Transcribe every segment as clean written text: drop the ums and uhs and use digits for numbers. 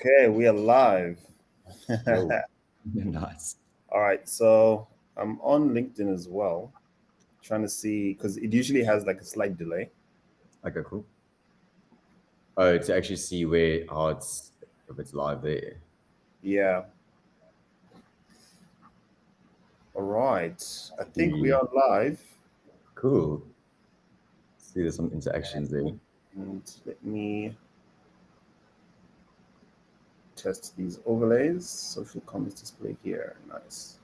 Okay, we are live. Nice. All right, so I'm on LinkedIn as well, trying to see because it usually has like a slight delay. Okay, cool. Oh, to actually see if it's live there. Yeah. All right, I think we are live. Cool. See, there's some interactions there. And let me test these overlays. Social comments display here. Nice.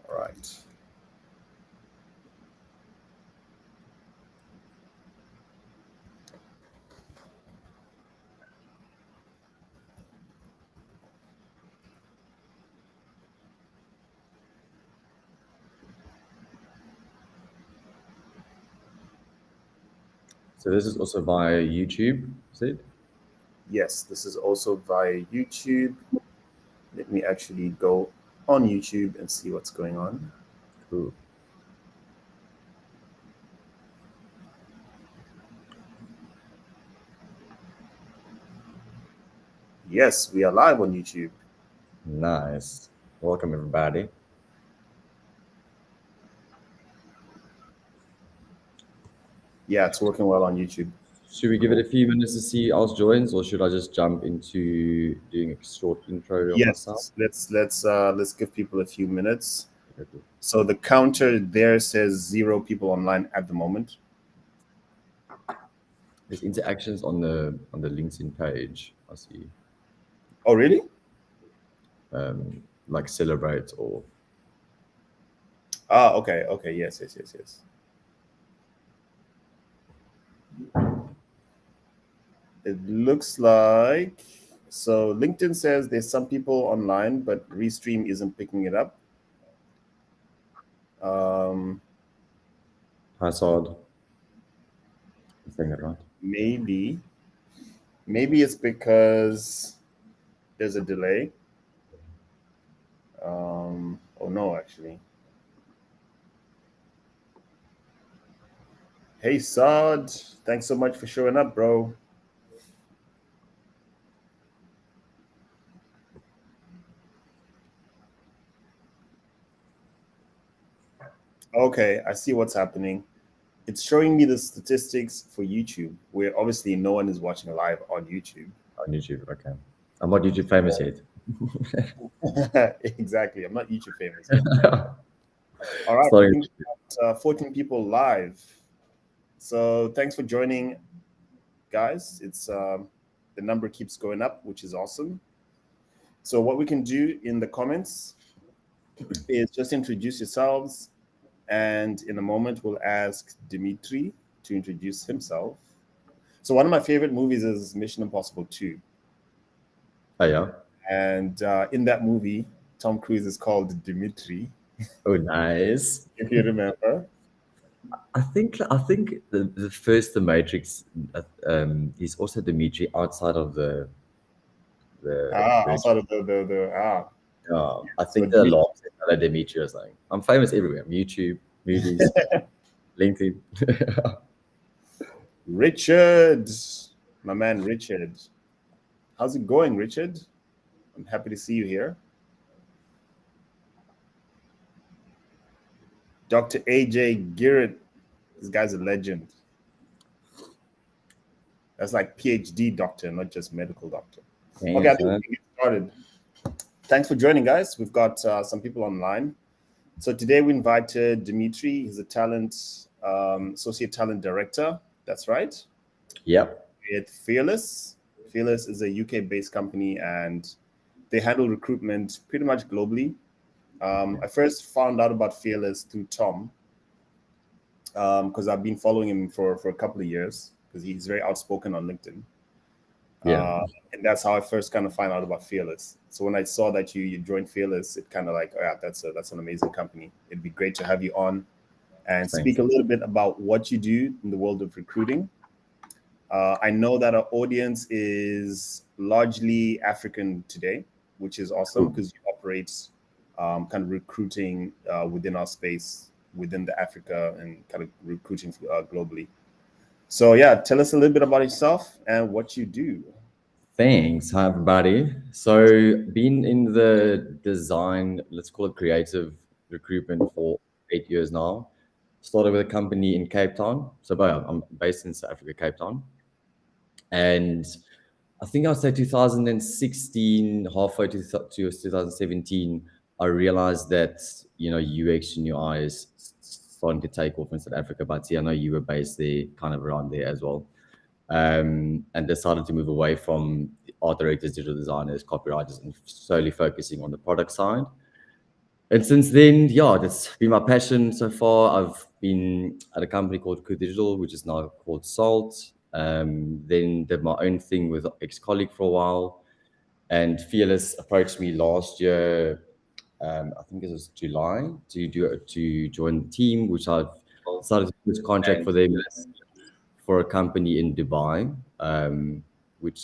All right. So this is also via YouTube, is it? Yes, this is also via YouTube. Let me actually go on YouTube and see what's going on. Cool. Yes, we are live on YouTube. Nice. Welcome, everybody. Yeah, it's working well on YouTube. Should we give it a few minutes to see else joins, or should I just jump into doing a short intro of myself? Yes, let's give people a few minutes. Okay, cool. So the counter there says 0 people online at the moment. There's interactions on the LinkedIn page. I see. Oh, really? Like celebrate or. Ah, okay, yes. It looks like so LinkedIn says there's some people online, but Restream isn't picking it up. Hazard. I'm saying that right? Maybe it's because there's a delay. Oh no, actually. Hey Sod, thanks so much for showing up, bro. Okay, I see what's happening. It's showing me the statistics for YouTube, where obviously no one is watching live on YouTube. On YouTube, okay. I'm not YouTube famous yet. Exactly, I'm not YouTube famous yet. All right, I think we got 14 people live. So thanks for joining, guys. It's the number keeps going up, which is awesome. So what we can do in the comments is just introduce yourselves, and in a moment we'll ask Demitrie to introduce himself. So one of my favorite movies is Mission Impossible 2. Oh yeah. And in that movie, Tom Cruise is called Demitrie. Oh, nice. If you remember. I think the first The Matrix is also Demitrie outside of the outside of I think the alarm says hello Demitrie or something. I'm famous everywhere. YouTube, movies, LinkedIn. Richard, my man Richard. How's it going, Richard? I'm happy to see you here. Dr. AJ Garrett, this guy's a legend. That's like PhD doctor, not just medical doctor. Okay, I think we can get started. Thanks for joining, guys. We've got some people online. So today we invited Demitrie. He's a associate talent director. That's right. Yep. At Fearless. Fearless is a UK-based company, and they handle recruitment pretty much globally. I first found out about Fearless through Tom, because I've been following him for a couple of years. because he's very outspoken on LinkedIn. Yeah. And that's how I first kind of find out about Fearless. So when I saw that you joined Fearless, it kind of like, oh yeah, that's an amazing company. It'd be great to have you on and speak a little bit about what you do in the world of recruiting. I know that our audience is largely African today, which is awesome because you operate kind of recruiting within our space, within the Africa, and kind of recruiting globally. So yeah, tell us a little bit about yourself and what you do. Thanks. Hi, everybody. So been in the design, let's call it creative recruitment for 8 years now. Started with a company in Cape Town. So I'm based in South Africa, Cape Town. And I think I'll say 2016, halfway to 2017, I realized that, UX and UI is starting to take off in South Africa. But I know you were based there, kind of around there as well. And decided to move away from art directors, digital designers, copywriters, and solely focusing on the product side. And since then, yeah, that's been my passion so far. I've been at a company called Digital, which is now called Salt. Then did my own thing with an ex-colleague for a while. And Fearless approached me last year, I think it was July, to join the team, which I've started to do this contract for them for a company in Dubai, which,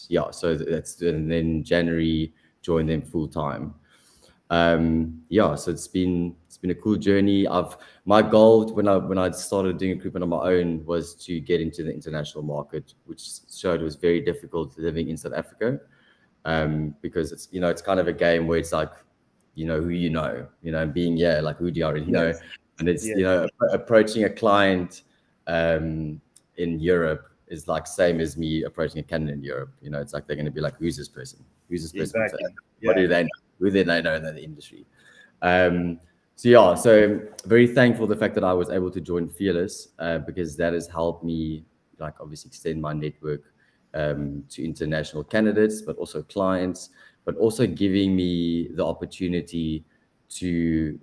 yeah, so that's, and then January joined them full time. Yeah, so it's been a cool journey. My goal when I started doing recruitment on my own was to get into the international market, which showed it was very difficult living in South Africa, because it's kind of a game where it's like, who and being, like, who do you already know, and it's approaching a client in Europe is like same as me approaching a candidate in Europe. It's like they're going to be like, who's this person? Exactly. What do they know? Who do they know in the industry? So very thankful the fact that I was able to join Fearless, because that has helped me, like, obviously extend my network to international candidates, but also clients, but also giving me the opportunity to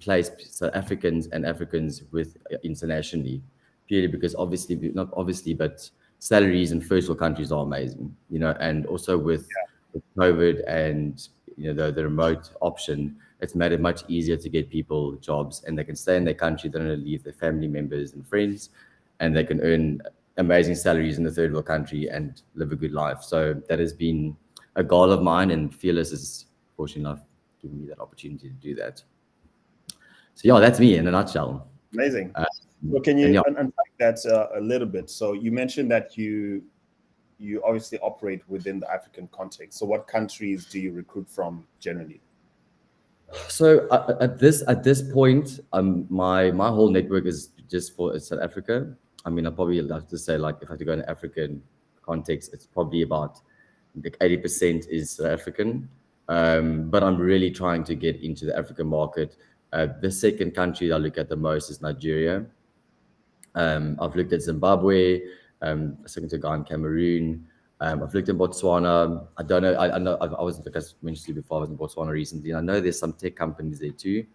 place South Africans and Africans with internationally, purely because not obviously, but salaries in first world countries are amazing, and also with COVID and the remote option, it's made it much easier to get people jobs, and they can stay in their country, they don't leave their family members and friends, and they can earn amazing salaries in the third world country and live a good life. So that has been a goal of mine, and Fearless is fortunate enough giving me that opportunity to do that. So yeah, that's me in a nutshell. Amazing. So can you unpack that a little bit? So you mentioned that you obviously operate within the African context. So what countries do you recruit from generally? So at this point, my whole network is just for South Africa. I mean, I probably have to say, like, if I have to go in African context, it's probably about like 80% is South African. But I'm really trying to get into the African market. The second country I look at the most is Nigeria. I've looked at Zimbabwe, second to Ghana, Cameroon. I've looked at Botswana. I don't know. I know I wasn't, like I mentioned to you before, I was in Botswana recently. And I know there's some tech companies there too.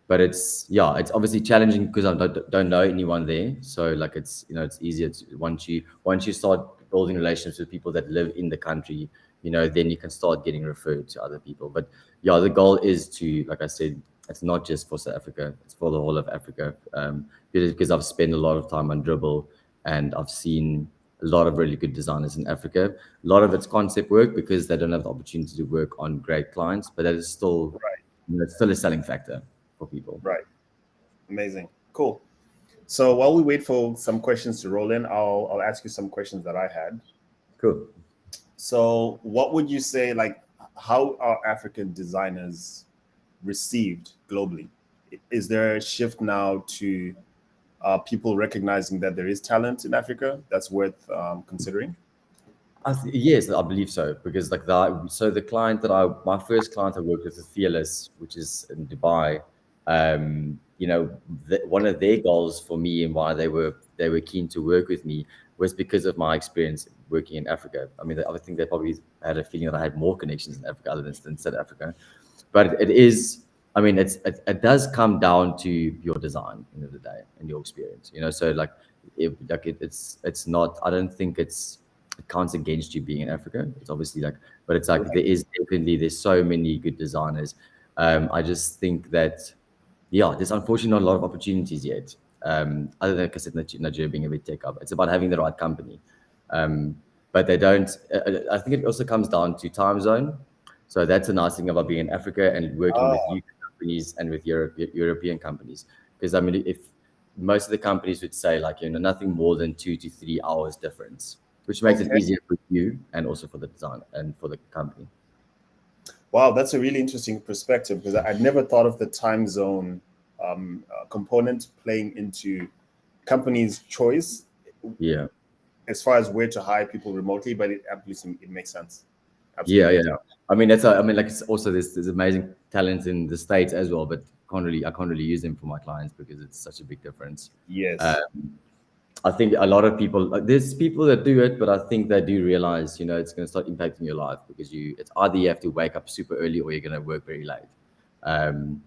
But it's obviously challenging because I don't know anyone there. So like it's easier to, once you start building relationships with people that live in the country, then you can start getting referred to other people. But yeah, the goal is to, like I said, it's not just for South Africa, it's for the whole of Africa. Because I've spent a lot of time on Dribble, and I've seen a lot of really good designers in Africa. A lot of it's concept work because they don't have the opportunity to work on great clients, but that is still, it's still a selling factor for people. Right. Amazing. Cool. So while we wait for some questions to roll in, I'll ask you some questions that I had. Cool. So what would you say, like, how are African designers received globally? Is there a shift now to people recognizing that there is talent in Africa that's worth considering? Yes, I believe so, because like the client my first client I worked with is Fearless, which is in Dubai. One of their goals for me and why they were keen to work with me was because of my experience working in Africa. I mean, I think they probably had a feeling that I had more connections in Africa other than South Africa. But it is, I mean, it does come down to your design at the end of the day and your experience. So like it's not. I don't think it counts against you being in Africa. It's obviously like, but it's like there's so many good designers. I just think that there's unfortunately not a lot of opportunities yet. Other than, like I said, Nigeria being a big tech hub, it's about having the right company. But they don't. I think it also comes down to time zone. So that's a nice thing about being in Africa and working with UK companies and with European companies. Because I mean, if most of the companies would say like nothing more than 2 to 3 hours difference, which makes it easier for you and also for the design and for the company. Wow, that's a really interesting perspective, because I'd never thought of the time zone component playing into companies' choice. Yeah. As far as where to hire people remotely, but it makes sense. Absolutely. Yeah. I mean, like it's also there's amazing talent in the States as well, but I can't really use them for my clients because it's such a big difference. Yes. I think a lot of people, there's people that do it, but I think they do realize, it's going to start impacting your life, because it's either you have to wake up super early or you're going to work very late. And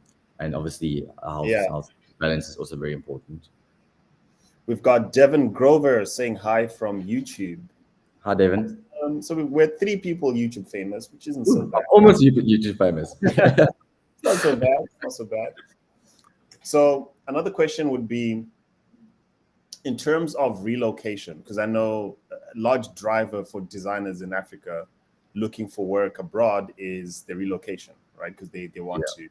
obviously health balance is also very important. We've got Devin Grover saying hi from YouTube. Hi, Devin. So we're 3 people YouTube famous, which isn't so bad. Almost YouTube famous. Not so bad. Not so bad. So another question would be, in terms of relocation, because I know a large driver for designers in Africa looking for work abroad is the relocation, right? Because they want to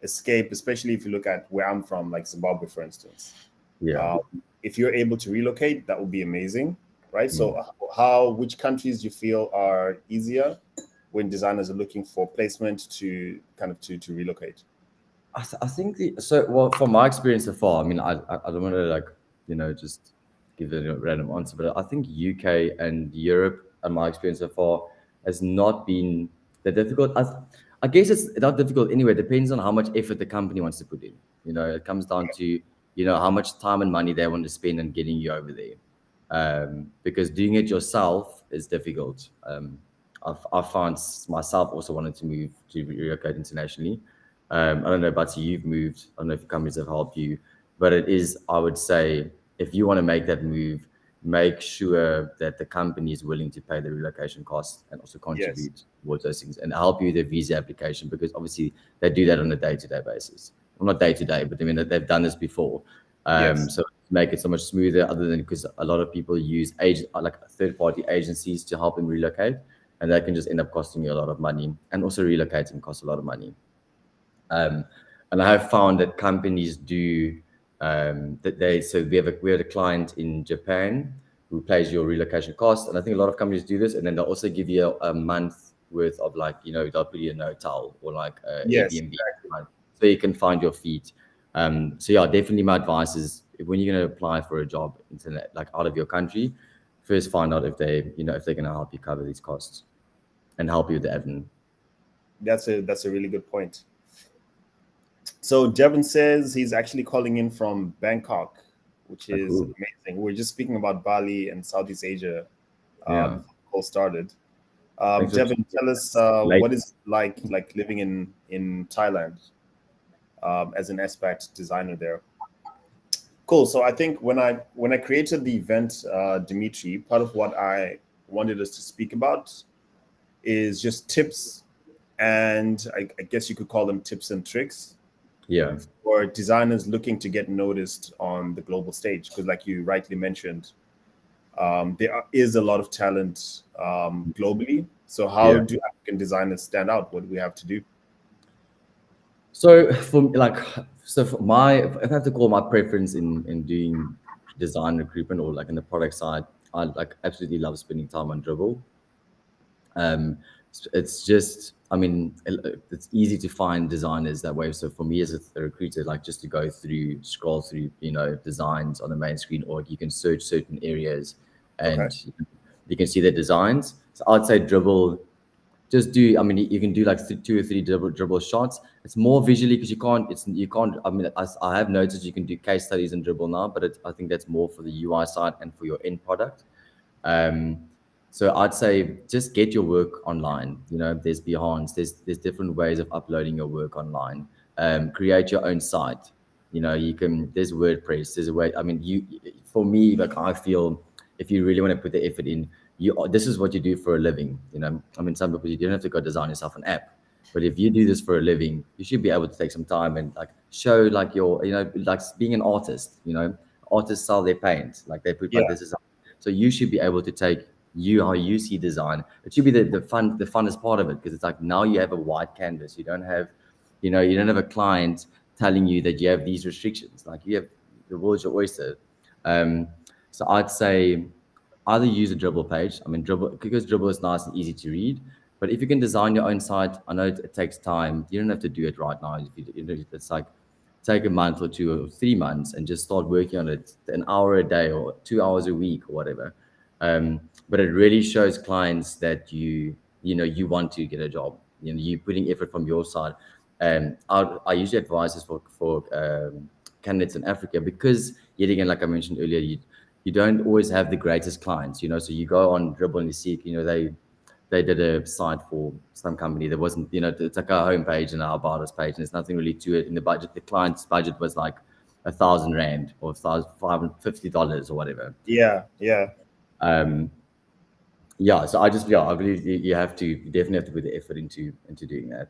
escape, especially if you look at where I'm from, like Zimbabwe, for instance. Yeah. If you're able to relocate, that would be amazing, right? So which countries do you feel are easier when designers are looking for placement to relocate? I think from my experience so far, I mean, I don't want to just give it a random answer, but I think UK and Europe, and my experience so far, has not been that difficult. I guess it's not difficult anyway. It depends on how much effort the company wants to put in. It comes down to how much time and money they want to spend on getting you over there. Because doing it yourself is difficult. I found myself also wanted to move to relocate internationally. I don't know about you've moved. I don't know if companies have helped you, but it is, I would say, if you want to make that move, make sure that the company is willing to pay the relocation costs and also contribute towards those things and help you with the visa application, because obviously they do that on a day-to-day basis. Well, not day-to-day, but I mean, they've done this before. So make it so much smoother, other than because a lot of people use like third-party agencies to help them relocate, and that can just end up costing you a lot of money, and also relocating costs a lot of money. And I have found that companies do so we have a client in Japan who pays your relocation costs, and I think a lot of companies do this, and then they'll also give you a month worth of they'll put you in a hotel or like Airbnb, so you can find your feet. So definitely my advice is, when you're going to apply for a job out of your country, first find out if they're going to help you cover these costs and help you with the admin. That's a really good point. So Devin says he's actually calling in from Bangkok, which is amazing. We were just speaking about Bali and Southeast Asia before the call started. Devin, tell us what is like living in Thailand as an expat designer there. Cool. So I think when I created the event, Demitrie, part of what I wanted us to speak about is just tips, and I guess you could call them tips and tricks. For designers looking to get noticed on the global stage, because like you rightly mentioned, there is a lot of talent globally. So how do African designers stand out? What do we have to do? So if I have to call my preference in doing design recruitment or like in the product side, I absolutely love spending time on Dribble. It's just, I mean, it's easy to find designers that way. So for me as a recruiter, just to scroll through, designs on the main screen, or you can search certain areas and you can see their designs. So I'd say Dribble, you can do 2 or 3 dribble shots. It's more visually because I have noticed you can do case studies in Dribble now, but I think that's more for the UI side and for your end product. So I'd say just get your work online. There's Behance, there's different ways of uploading your work online. Create your own site. You know, you can, there's WordPress, there's a way, I mean, for me, like, I feel if you really want to put the effort in, this is what you do for a living. You know, I mean, some people, you don't have to go design yourself an app, but if you do this for a living, you should be able to take some time and like show like your, you know, like being an artist, you know, artists sell their paint, like they put like this is, so you should be able to take how you see design. It should be the funnest part of it, because it's like now you have a white canvas. You don't have, you know, you don't have a client telling you that you have these restrictions. Like you have, the world's your oyster. So I'd say either use a Dribble page. I mean, because Dribble is nice and easy to read. But if you can design your own site, I know it takes time. You don't have to do it right now. It's like take a month or 2 or 3 months and just start working on it an hour a day or 2 hours a week or whatever. But it really shows clients that you know you want to get a job. You know, you're putting effort from your side. I usually advise this for candidates in Africa, because yet again, like I mentioned earlier, you don't always have the greatest clients. You know, so you go on Dribble and you see, you know, they did a site for some company that wasn't, you know, it's like our homepage and our about us page, and there's nothing really to it in the budget. The client's budget was like R1,000 or $550 or whatever. Yeah. So I believe you definitely have to put the effort into doing that.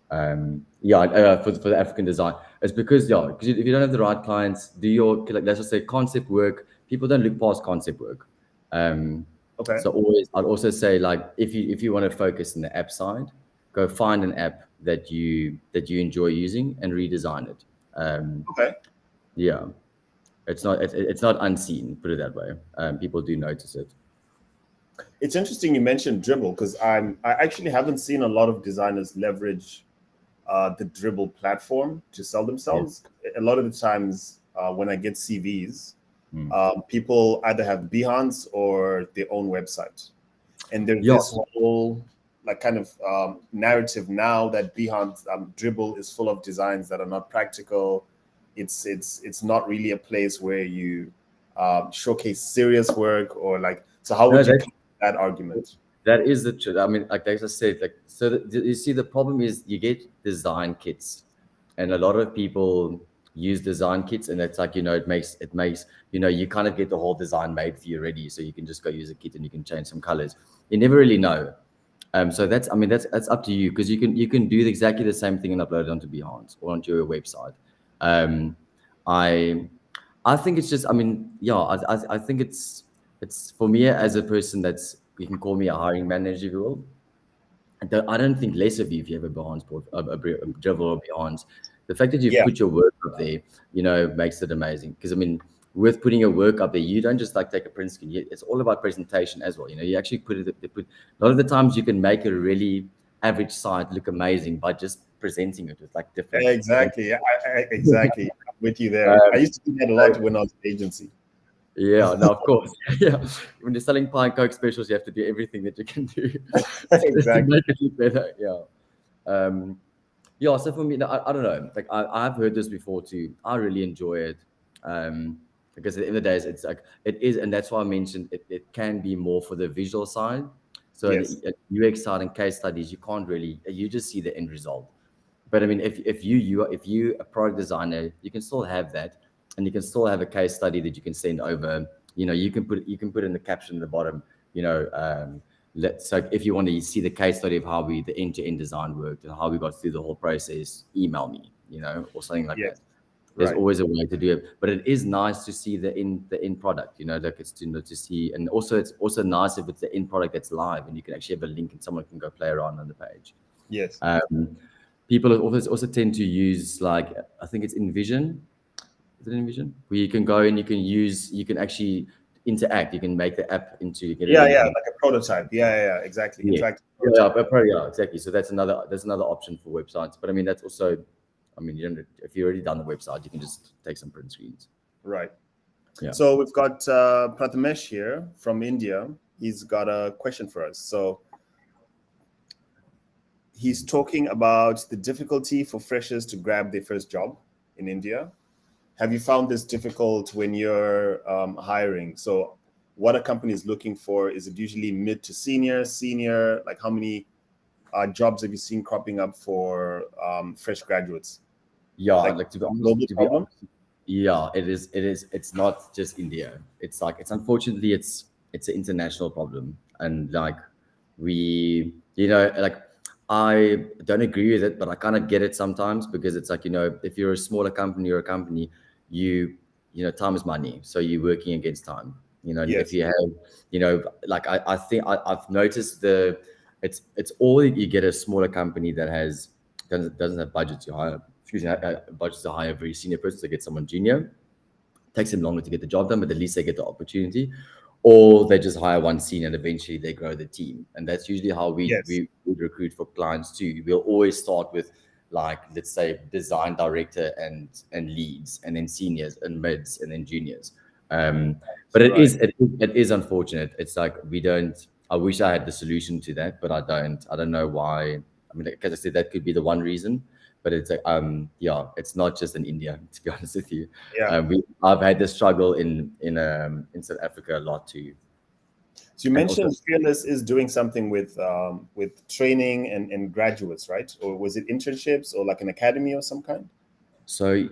For the African design, it's because if you don't have the right clients, do your, like, let's just say concept work. People don't look past concept work. Okay. So I'd also say, like, if you want to focus in the app side, go find an app that you enjoy using and redesign it. Okay. Yeah, it's not unseen. Put it that way. People do notice it. It's interesting you mentioned Dribble, because I actually haven't seen a lot of designers leverage the Dribble platform to sell themselves. Yes. A lot of the times when I get CVs, people either have Behance or their own website, and there's this whole like kind of narrative now that Behance Dribble is full of designs that are not practical. It's not really a place where you showcase serious work, or like, so how would you that argument? That is the truth. I mean, like I said, like, so you see, the problem is you get design kits, and a lot of people use design kits, and it's like, you know, it makes, you know, you kind of get the whole design made for you already, so you can just go use a kit and you can change some colors. You never really know. So that's up to you, because you can do exactly the same thing and upload it onto Behance or onto your website. I think it's just, I mean, I think it's for me, as a person that's, you can call me a hiring manager if you will. I don't think less of you if you have a Behance a Dribble or Behance. The fact that you've put your work up there, you know, makes it amazing. Because I mean, with putting your work up there, you don't just like take a print screen. It's all about presentation as well. You know, you actually a lot of the times you can make a really average site look amazing by just presenting it with like different. Exactly. Exactly. I'm with you there. I used to do that a lot when I was an agency. Yeah, no, of course. Yeah, when you're selling pie and Coke specials, you have to do everything that you can do exactly. to make it look better. Yeah. So for me, I don't know. Like I've heard this before too. I really enjoy it, because at the end of the day, it's like it is, and that's why I mentioned it can be more for the visual side. So the UX side and case studies, you can't really, you just see the end result. But I mean, if you a product designer, you can still have that. And you can still have a case study that you can send over. You know, you can put in the caption at the bottom. You know, so if you want to see the case study of how the end-to-end design worked and how we got through the whole process, email me. You know, or something like that. There's always a way to do it, but it is nice to see the end product. You know, like it's to see, and also it's also nice if it's the end product that's live and you can actually have a link and someone can go play around on the page. Yes. People also tend to use, like, I think it's InVision. Is it InVision? Where you can go and you can actually interact. You can make the app into like a prototype. Exactly. Yeah, exactly. So that's another option for websites. But I mean, that's also, I mean, if you've already done the website, you can just take some print screens. Right. Yeah. So we've got Prathamesh here from India. He's got a question for us. So he's talking about the difficulty for freshers to grab their first job in India. Have you found this difficult when you're hiring? So what a company is looking for, is it usually mid to senior? Like how many jobs have you seen cropping up for fresh graduates? Yeah, like to be honest, Yeah, it is. It is. It's not just India. It's like it's unfortunately it's an international problem, and like we, like I don't agree with it, but I kind of get it sometimes because it's like if you're a smaller company or a company, time is money, so you're working against time. And if Yes. you have, like I think I've noticed it's all you get a smaller company that doesn't have budget to hire. Excuse me, budgets to hire a very senior person to get someone junior. Takes them longer to get the job done, but at least they get the opportunity. Or they just hire one senior and eventually they grow the team. And that's usually how Yes. we would recruit for clients too. We'll always start with like, let's say, design director and leads, and then seniors and mids and then juniors. But Right. it is unfortunate. It's like we don't. I wish I had the solution to that, but I don't. I don't know why. I mean, because I said that could be the one reason, but it's like yeah, it's not just in India, to be honest with you. Yeah. I've had this struggle in South Africa a lot too, So you and also mentioned Fearless is doing something with training and graduates, right? Or was it internships or like an academy of some kind? so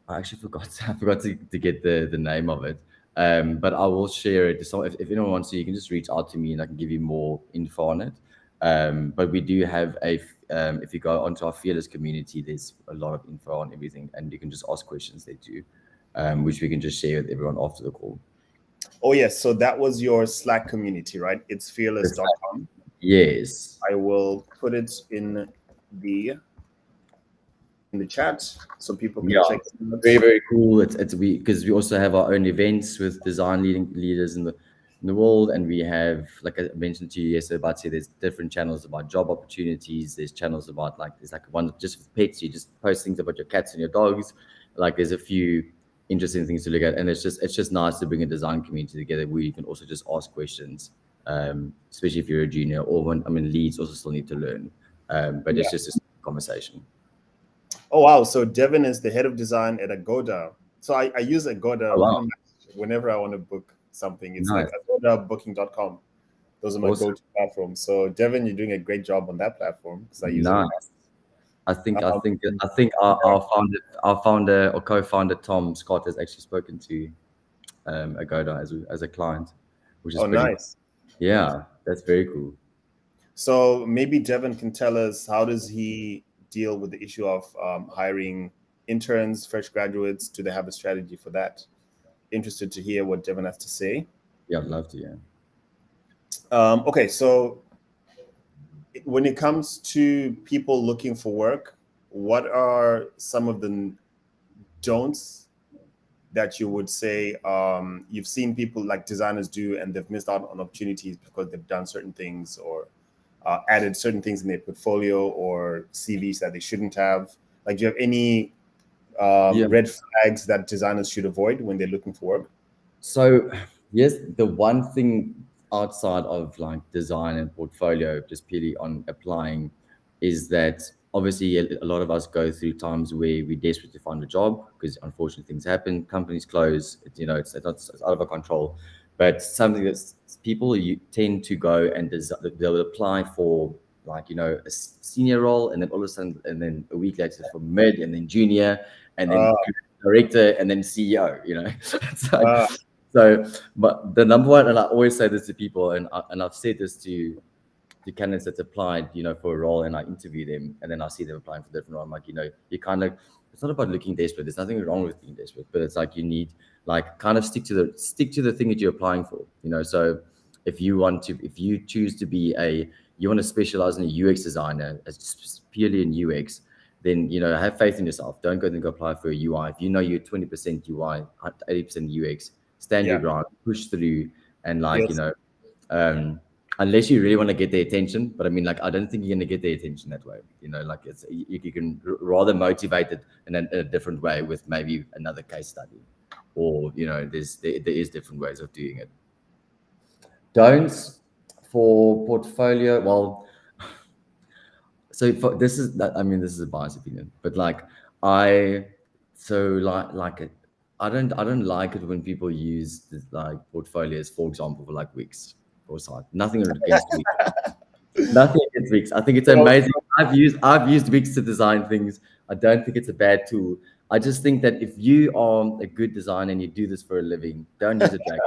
I actually forgot. I forgot to get the name of it. But I will share it. So if anyone wants to, you can just reach out to me and I can give you more info on it. But we do have if you go onto our Fearless community, there's a lot of info on everything, and you can just ask questions there too, which we can just share with everyone after the call. Oh yes, so that was your Slack community, right? It's fearless.com. Yes. I will put it the in the chat so people can Yeah, check it out. very very cool. It's because we also have our own events with design leaders in the world, and we have, like I mentioned to you yesterday, about say there's different channels about job opportunities. There's channels about like there's like one just with pets. You just post things about your cats and your dogs. Like there's a few interesting things to look at, and it's just nice to bring a design community together where you can also just ask questions, especially if you're a junior or when leads also still need to learn. But Yeah. it's just a conversation. Oh wow, so Devin is the head of design at Agoda. So I use Oh Agoda wow, pretty much whenever I want to book something. It's like nice. agodabooking.com. Those are my Awesome. go-to platforms. So Devin, you're doing a great job on that platform because I use it a lot. Nice. Um, I think our founder or co-founder Tom Scott has actually spoken to Agoda as a client, which is oh, pretty. nice. Yeah, that's very cool. So maybe Devin can tell us, how does he deal with the issue of hiring interns, fresh graduates? Do they have a strategy for that? Interested to hear what Devin has to say. Yeah, I'd love to. Yeah. Okay, so when it comes to people looking for work, what are some of the don'ts that you would say you've seen people like designers do and they've missed out on opportunities because they've done certain things or added certain things in their portfolio or CVs that they shouldn't have? Like, do you have any Yeah. red flags that designers should avoid when they're looking for work? So yes, the one thing outside of like design and portfolio, just purely on applying, is that obviously a lot of us go through times where we're desperate to find a job because unfortunately things happen, companies close, it's out of our control. But something that's people you tend to go and they'll apply for like a senior role, and then all of a sudden, and then a week later for mid, and then junior, and then Uh, director, and then CEO. It's like uh, so, but the number one, and I always say this to people, and I've said this to candidates that applied, for a role, and I interview them, and then I see them applying for different role. I'm like, you kind of, it's not about looking desperate. There's nothing wrong with being desperate, but it's like you need like kind of stick to the thing that you're applying for. So if you choose to be you want to specialize in a UX designer, as purely in UX, then have faith in yourself. Don't go and go apply for a UI. If you know you're 20% UI, 80% UX, stand your yeah. ground, push through, and Yes. unless you really want to get their attention. But I mean, like, I don't think you're going to get their attention that way. Like you can rather motivate it in a different way with maybe another case study, or there is different ways of doing it. Don'ts for portfolio. Well, so this is a biased opinion, but like I so like I don't like it when people use like portfolios, for example, for like Wix or site. Nothing against Wix. Nothing against Wix. I think it's So, amazing. I've used Wix to design things. I don't think it's a bad tool. I just think that if you are a good designer and you do this for a living, don't use a drag.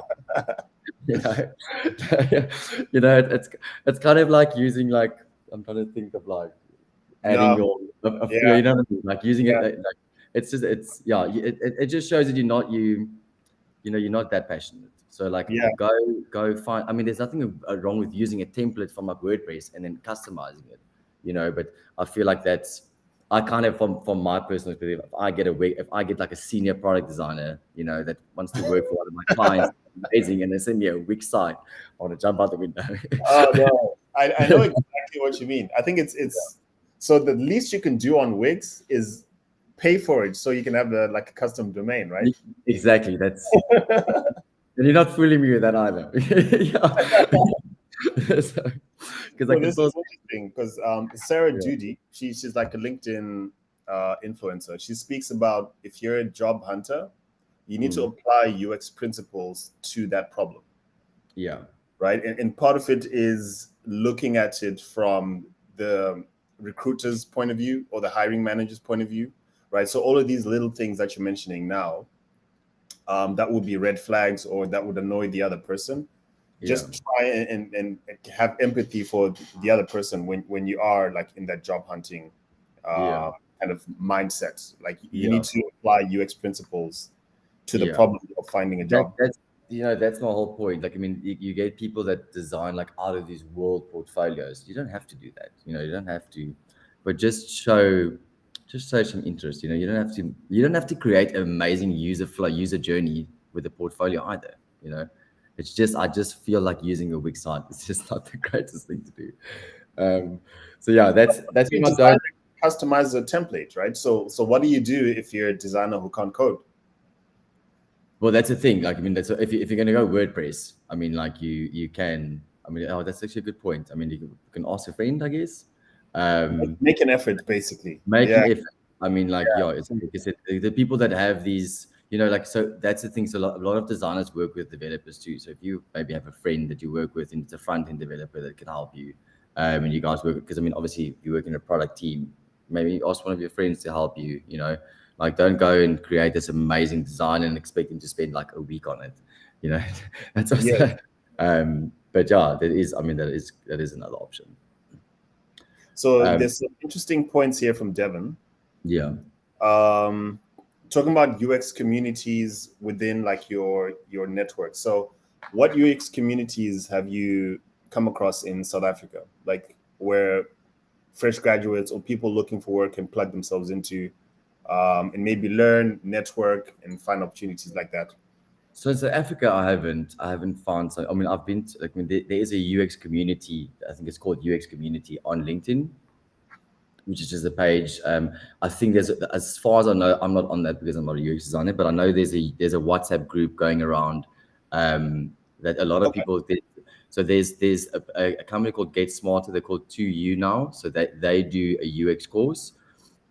You know, it's kind of like using like, I'm trying to think of like adding No, your yeah, you know what I mean? Like using it yeah, like it's yeah, it just shows that you're not that passionate. So like yeah, go find. I mean, there's nothing wrong with using a template from like WordPress and then customizing it, But I feel like I kind of from my personal perspective, if I get like a senior product designer, that wants to work for one of my clients, amazing, and they send me a Wix site, I want to jump out the window. Oh no, I know exactly what you mean. I think it's so the least you can do on Wix is pay for it so you can have like a custom domain, right? Exactly. And you're not fooling me with that either. Because I So can this still. is interesting because Sarah Yeah. Judy, she's like a LinkedIn influencer. She speaks about if you're a job hunter, you need to apply UX principles to that problem. Yeah. Right. And part of it is looking at it from the recruiter's point of view or the hiring manager's point of view. Right. So all of these little things that you're mentioning now, that would be red flags or that would annoy the other person. Just try and have empathy for the other person when you are like in that job hunting kind of mindset. Like you need to apply UX principles to the problem of finding a job. That's my whole point. Like, I mean, you get people that design like out of these world portfolios. You don't have to do that. You don't have to, but just show some interest. You don't have to create an amazing user flow, user journey with a portfolio either. It's just, I just feel like using a Wix site is just not the greatest thing to do. So yeah, that's You my design customize a template, right? So what do you do if you're a designer who can't code? Well, that's the thing. Like, I mean, if you're going to go WordPress, I mean, like you can. I mean, oh, that's actually a good point. I mean, you can ask a friend, I guess. Make an effort, basically. Make Yeah. an effort. I mean, like, it's like I said, the people that have these, like, so that's the thing. So a lot of designers work with developers too. So if you maybe have a friend that you work with and it's a front end developer that can help you, and you guys work, because I mean, obviously, if you work in a product team, maybe ask one of your friends to help you. Like, don't go and create this amazing design and expect them to spend like a week on it. That's also. Yeah. But yeah, that is another option. So there's some interesting points here from Devon. Yeah. Talking about UX communities within like your network. So what UX communities have you come across in South Africa? Like where fresh graduates or people looking for work can plug themselves into and maybe learn, network, and find opportunities like that? So in South Africa, I haven't found. So I mean, I've been to, like, I mean, there is a UX community. I think it's called UX community on LinkedIn, which is just a page. I think as far as I know, I'm not on that because I'm not a UX designer, but I know there's a WhatsApp group going around that a lot of people. So there's a company called Get Smarter. They're called 2U now. So they do a UX course.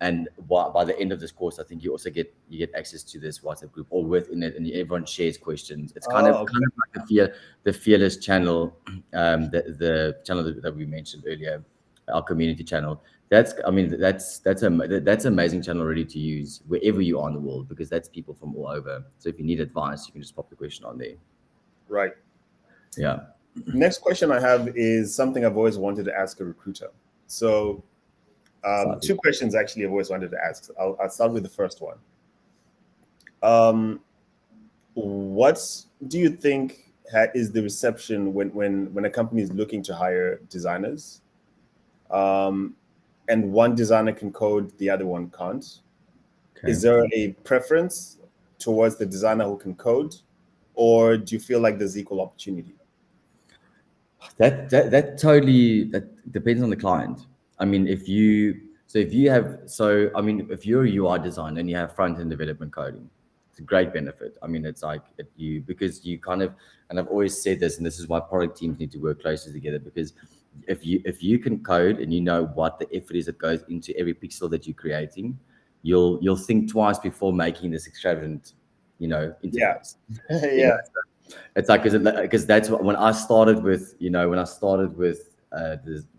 And by the end of this course, I think you also get access to this WhatsApp group or within it, and everyone shares questions. It's kind of like the Fearless channel, the channel that we mentioned earlier, our community channel. That's amazing channel ready to use wherever you are in the world, because that's people from all over. So if you need advice, you can just pop the question on there. Right. Yeah. Next question I have is something I've always wanted to ask a recruiter. So. Two questions actually I've always wanted to ask. I'll start with the first one. What do you think is the reception when a company is looking to hire designers, and one designer can code, the other one can't? Okay. Is there a preference towards the designer who can code, or do you feel like there's equal opportunity? That totally depends on the client. I mean, if you're a UI designer and you have front-end development coding, it's a great benefit. I mean, it's like because you kind of, and I've always said this, and this is why product teams need to work closely together, because if you can code and you know what the effort is that goes into every pixel that you're creating, you'll think twice before making this extravagant, interface. Yeah. It's like, because that's what, when I started with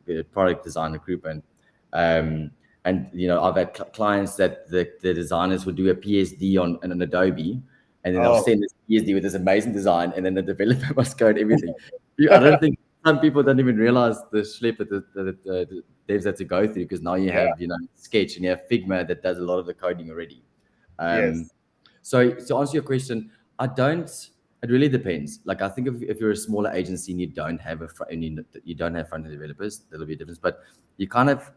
the product design recruitment, And I've had clients that the designers would do a PSD on an Adobe, and then they'll send this PSD with this amazing design, and then the developer must code everything. I don't think some people don't even realize the schlep that the devs had to go through, because now you have Sketch and you have Figma that does a lot of the coding already. So to answer your question, it really depends. Like, I think if you're a smaller agency and you don't have front-end developers, that'll be a difference. But you kind of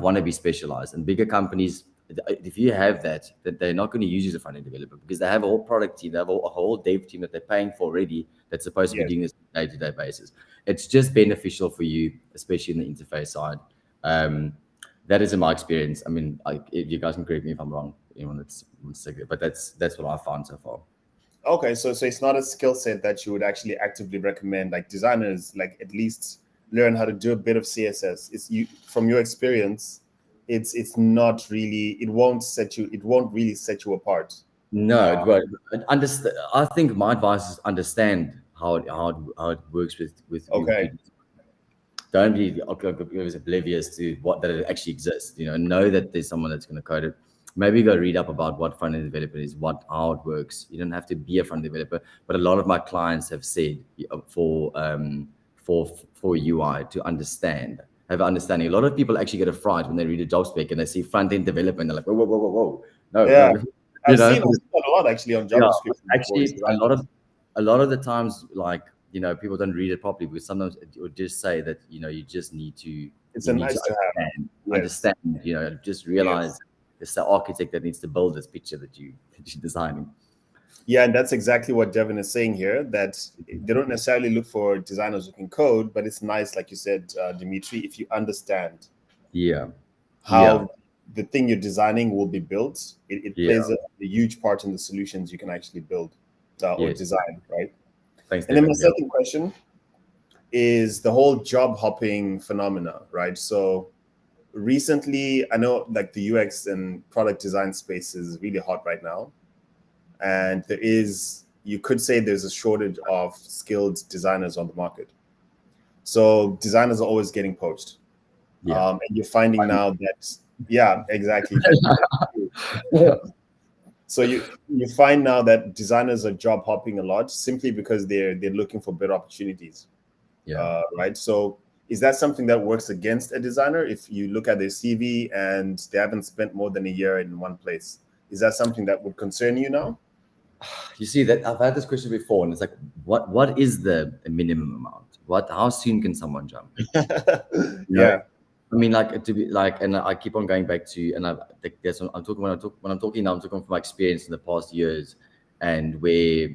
want to be specialized. And bigger companies, if you have that they're not going to use you as a front-end developer, because they have a whole product team, they have a whole dev team that they're paying for already, that's supposed to be doing this on a day-to-day basis. It's just beneficial for you, especially in the interface side. That is in my experience. I mean, you guys can correct me if I'm wrong, but that's what I found so far. Okay, so it's not a skill set that you would actually actively recommend, like designers, like at least learn how to do a bit of CSS. It's from your experience, it's not really, it won't really set you apart. No, it won't. I think my advice is understand how it works with okay. Don't be oblivious to that it actually exists. Know that there's someone that's going to code it. Maybe go read up about what front-end developer is, how it works. You don't have to be a front-end developer, but a lot of my clients have said for UI to have an understanding. A lot of people actually get a fright when they read a job spec and they see front-end developer and they're like, whoa. No. Yeah, I've seen a lot actually on job description. Actually, a lot of the times, like, people don't read it properly, because sometimes it would just say that, you just need to. It's nice to understand. Just realize it's the architect that needs to build this picture that you're designing. Yeah, and that's exactly what Devin is saying here, that they don't necessarily look for designers who can code, but it's nice, like you said, Demitrie, if you understand how the thing you're designing will be built. It plays a huge part in the solutions you can actually build or design, right? Thanks, and then my second question is the whole job hopping phenomena, right? So recently, I know like the UX and product design space is really hot right now. And you could say there's a shortage of skilled designers on the market. So designers are always getting poached. And you're finding now that, exactly. So you find now that designers are job hopping a lot simply because they're looking for better opportunities. Right. So is that something that works against a designer if you look at their CV and they haven't spent more than a year in one place? Is that something that would concern you now? You see, that I've had this question before, and it's like, what is the minimum amount? How soon can someone jump? I mean, like, to be like, and I keep on going back to, and that's what I'm talking when I'm talking now. I'm talking from my experience in the past years, and where,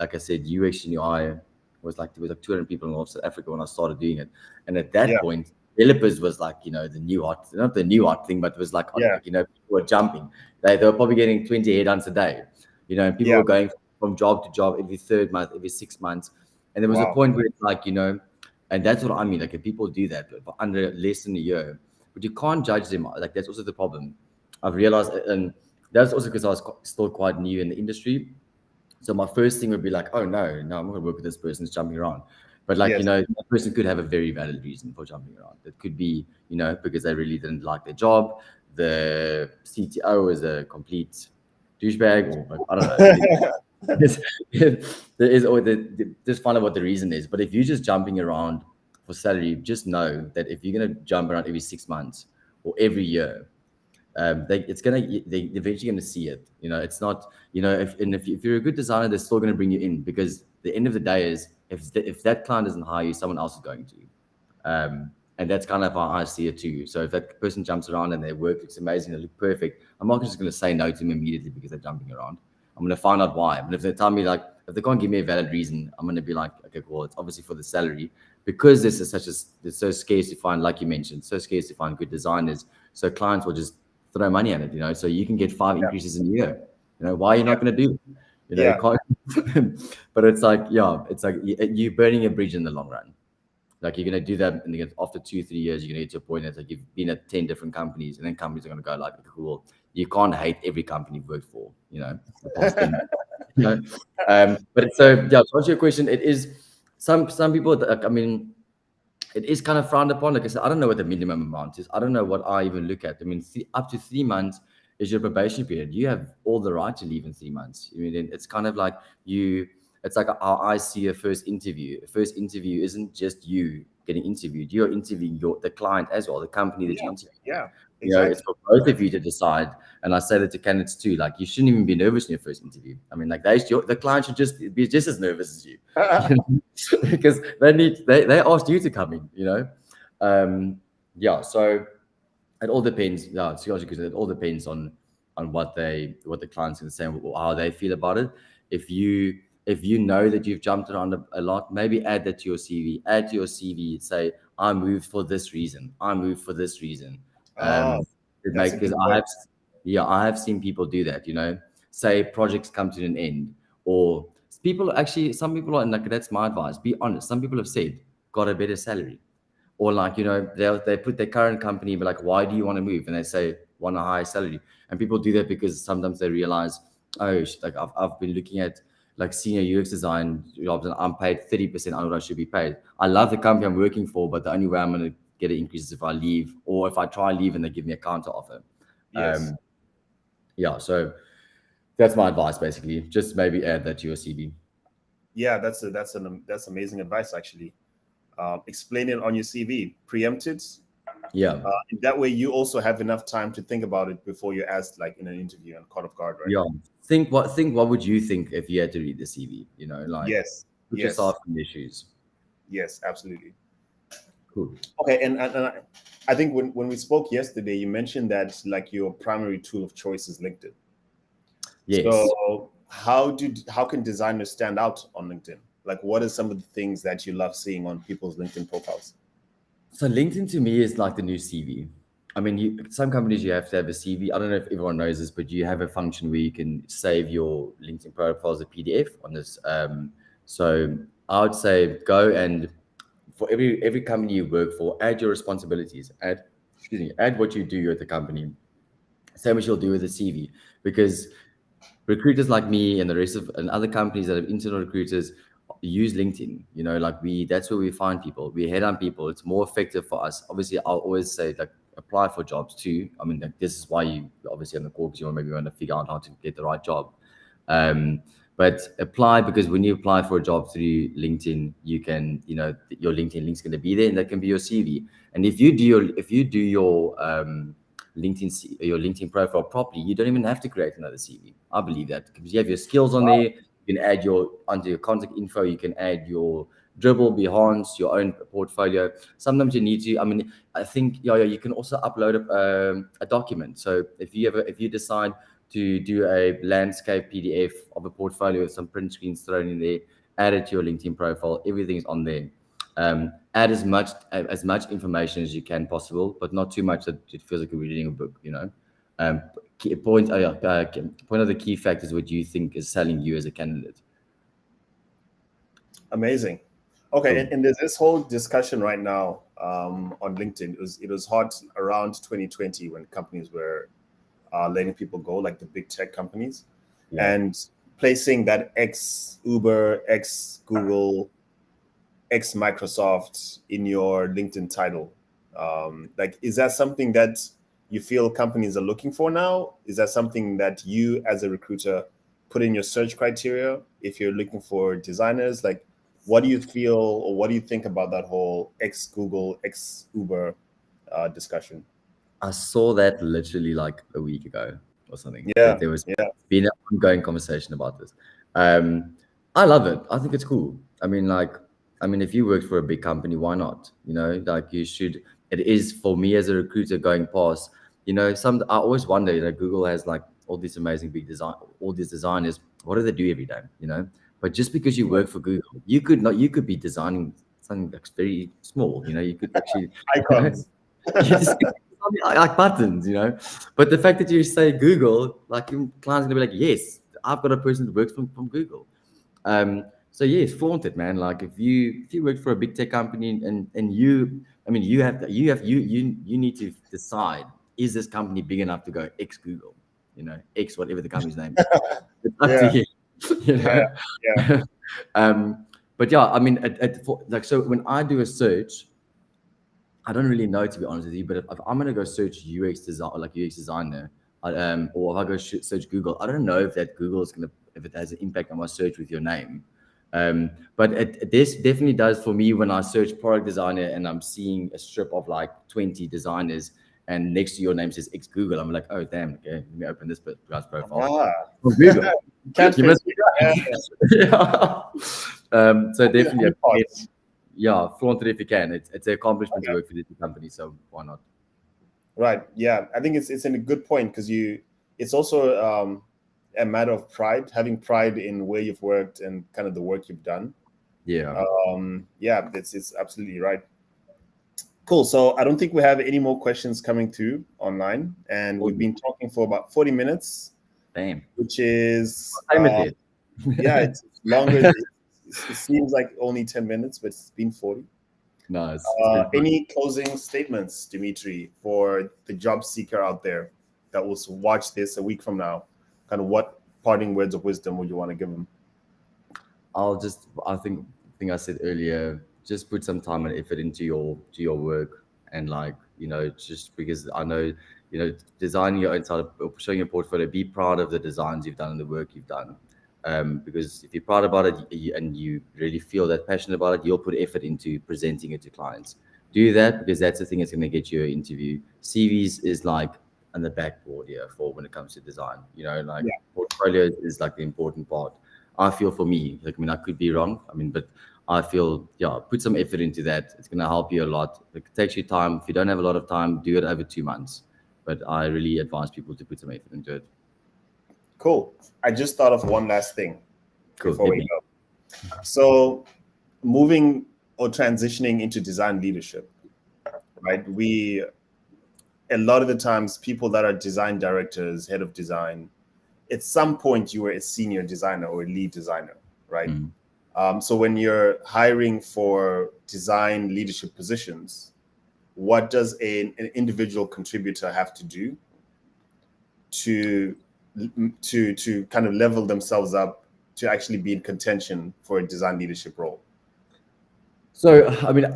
like I said, UX and UI was like, there was like 200 people in North South Africa when I started doing it, and at that point, developers was like, the new hot, not the new hot thing, but it was like, people were jumping. They were probably getting 20 headhunts a day. And people were going from job to job every 3rd month, every 6 months. And there was a point where it's like, and that's what I mean. Like, if people do that for under less than a year, but you can't judge them. Like, that's also the problem. I've realized, and that's also because I was still quite new in the industry. So my first thing would be like, oh no, I'm not going to work with this person who's jumping around. But like, that person could have a very valid reason for jumping around. It could be, because they really didn't like their job. The CTO is a complete douchebag, or I don't know. There is always just find out what the reason is. But if you're just jumping around for salary, just know that if you're going to jump around every 6 months or every year, they're eventually going to see it. It's not, if you're a good designer, they're still going to bring you in, because the end of the day is, if that client doesn't hire you, someone else is going to. And that's kind of how I see it too. So if that person jumps around and their work looks amazing, they look perfect, I'm not just going to say no to them immediately because they're jumping around. I'm going to find out why. But if they tell me, like, if they can't give me a valid reason, I'm going to be like, okay, cool, it's obviously for the salary, because this is it's so scarce to find, like you mentioned, so scarce to find good designers. So clients will just throw money at it, so you can get 5 increases in a year. Why are you not going to do it? You can't. But it's like, you're burning a bridge in the long run. Like, you're going to do that, and after 2-3 years, you're going to get to a point that's like you've been at 10 different companies, and then companies are going to go like, cool, you can't hate every company you've worked for, the past 10 But so, to answer your question, it is some people, I mean, it is kind of frowned upon. Like I said, I don't know what the minimum amount is. I don't know what I even look at. I mean, up to 3 months is your probation period. You have all the right to leave in 3 months. I mean, it's kind of like it's like how I see a first interview. A first interview isn't just you getting interviewed. You're interviewing the client as well, the company that you interview. Yeah, exactly. It's for both of you to decide. And I say that to candidates too. Like, you shouldn't even be nervous in your first interview. I mean, like, the client should just be just as nervous as you, because they asked you to come in. Yeah. So it all depends. Yeah, it all depends on what the client's going to say and how they feel about it. If you know that you've jumped around a lot, maybe add that to your CV. Add to your CV, say, I moved for this reason. I moved for this reason. Because I have seen people do that. Say projects come to an end, or some people are, and like, that's my advice. Be honest. Some people have said, got a better salary. Or like, they put their current company, but like, why do you want to move? And they say, want a higher salary. And people do that because sometimes they realize, oh, like I've been looking at like senior UX design jobs and I'm paid 30% on what I should be paid. I love the company I'm working for, but the only way I'm going to get an increase is if I leave, or if I try leave and they give me a counter offer. Yes. Yeah. So that's my advice, basically. Just maybe add that to your CV. Yeah, that's amazing advice, actually. Explain it on your CV, preempt it. Yeah. That way you also have enough time to think about it before you're asked, like in an interview and caught off guard, right? Yeah. Think what would you think if you had to read the CV? Like, yes, put yourself in the shoes. Yes, absolutely. Cool. Okay, and I think when we spoke yesterday, you mentioned that like your primary tool of choice is LinkedIn. Yes. So how can designers stand out on LinkedIn? Like, what are some of the things that you love seeing on people's LinkedIn profiles? So LinkedIn to me is like the new CV. I mean, some companies you have to have a CV. I don't know if everyone knows this, but you have a function where you can save your LinkedIn profile as a PDF on this. So I would say go and for every company you work for, add your responsibilities. Add what you do at the company. Same as you'll do with a CV, because recruiters like me and the rest of and other companies that have internal recruiters use LinkedIn. That's where we find people. We head on people. It's more effective for us. Obviously, I'll always say, like, apply for jobs too. I mean, like, this is why you obviously on the call, because you maybe want to figure out how to get the right job. But apply, because when you apply for a job through LinkedIn, you can, your LinkedIn link's going to be there, and that can be your CV. And if you do your LinkedIn profile properly, you don't even have to create another CV. I believe that, because you have your skills on there. You can add onto your contact info. You can add your Dribble, Behance, your own portfolio. Sometimes you need to. I mean, I think you can also upload a document. So if you decide to do a landscape PDF of a portfolio with some print screens thrown in there, add it to your LinkedIn profile. Everything's on there. Add as much information as you can possible, but not too much that it feels like you're reading a book. Point of the key factors what you think is selling you as a candidate. Amazing. Okay, and there's this whole discussion right now on LinkedIn. It was hot around 2020 when companies were letting people go, like the big tech companies, and placing that ex Uber, ex Google, ex Microsoft in your LinkedIn title. Like, is that something that you feel companies are looking for now? Is that something that you as a recruiter put in your search criteria if you're looking for designers? Like, what do you feel, or what do you think about that whole ex Google, ex Uber discussion? I saw that literally like a week ago or something. Yeah, There was been an ongoing conversation about this. I love it. I think it's cool. I mean, if you work for a big company, why not? Like, you should. It is, for me as a recruiter going past. I always wonder. Google has like all these amazing all these designers. What do they do every day? But just because you work for Google, you could be designing something that's very small. You could actually icons. like buttons, but the fact that you say Google, like, your client's gonna be like, yes, I've got a person that works from Google. So yes, flaunt it, man. Like, if you work for a big tech company and you need to decide, is this company big enough to go ex Google, X whatever the company's name is. It's up to you. Yeah. But yeah, I mean, so when I do a search, I don't really know, to be honest with you, but if I'm going to go search UX design, like UX designer, or if I go search Google, I don't know if that Google is going to, if it has an impact on my search with your name. But this definitely does for me when I search product designer and I'm seeing a strip of like 20 designers and next to your name says X Google. I'm like, oh, damn. Okay, let me open this guy's profile. From Google. Can't You must be. yeah. So definitely, yeah, flaunt it if you can. It's an accomplishment to work for this company, so why not? Right. Yeah, I think it's a good point because it's also a matter of pride, having pride in where you've worked and kind of the work you've done. Yeah. Yeah, it's absolutely right. Cool. So I don't think we have any more questions coming through online, and we've been talking for about 40 minutes. Damn. Which is yeah, it's longer. It seems like only 10 minutes, but it's been 40. Nice. Any closing statements, Demitrie, for the job seeker out there that will watch this a week from now? Kind of what parting words of wisdom would you want to give them? I think I said earlier, just put some time and effort into your work, and like, just because I know, designing your own side, showing your portfolio, be proud of the designs you've done and the work you've done. Because if you're proud about it and you really feel that passionate about it, you'll put effort into presenting it to clients. Do that, because that's the thing that's going to get you an interview. CVs is like on the backboard here for when it comes to design. Portfolio is like the important part. I feel for me, like, I mean, I could be wrong. I mean, but I feel, yeah, put some effort into that. It's going to help you a lot. It takes you time. If you don't have a lot of time, do it over 2 months. But I really advise people to put some effort into it. Cool. I just thought of one last thing before we go. So moving or transitioning into design leadership, right? A lot of the times, people that are design directors, head of design, at some point you were a senior designer or a lead designer, right? So when you're hiring for design leadership positions, what does an individual contributor have to do to kind of level themselves up to actually be in contention for a design leadership role? So, I mean,